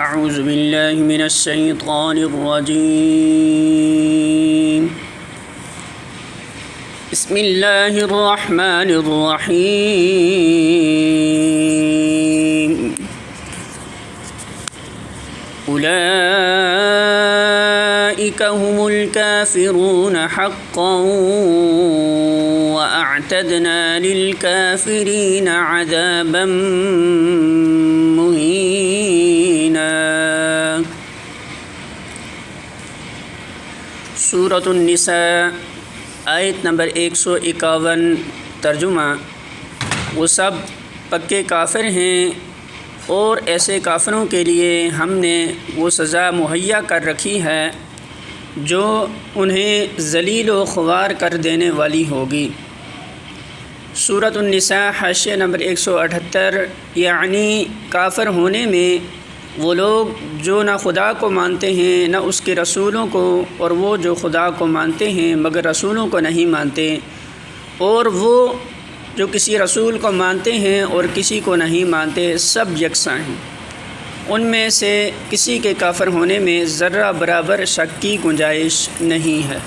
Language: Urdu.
اعوذ باللہ من الشیطان الرجیم بسم اللہ الرحمن الرحیم اولئک هم الکافرون حقا واعتدنا للکافرین عذابا مہینا۔ سورۃ النساء آیت نمبر 151۔ ترجمہ: وہ سب پکے کافر ہیں اور ایسے کافروں کے لیے ہم نے وہ سزا مہیا کر رکھی ہے جو انہیں ذلیل و خوار کر دینے والی ہوگی۔ سورۃ النساء حاشیہ نمبر 178، یعنی کافر ہونے میں وہ لوگ جو نہ خدا کو مانتے ہیں نہ اس کے رسولوں کو، اور وہ جو خدا کو مانتے ہیں مگر رسولوں کو نہیں مانتے، اور وہ جو کسی رسول کو مانتے ہیں اور کسی کو نہیں مانتے، سب یکساں ہیں۔ ان میں سے کسی کے کافر ہونے میں ذرہ برابر شک کی گنجائش نہیں ہے۔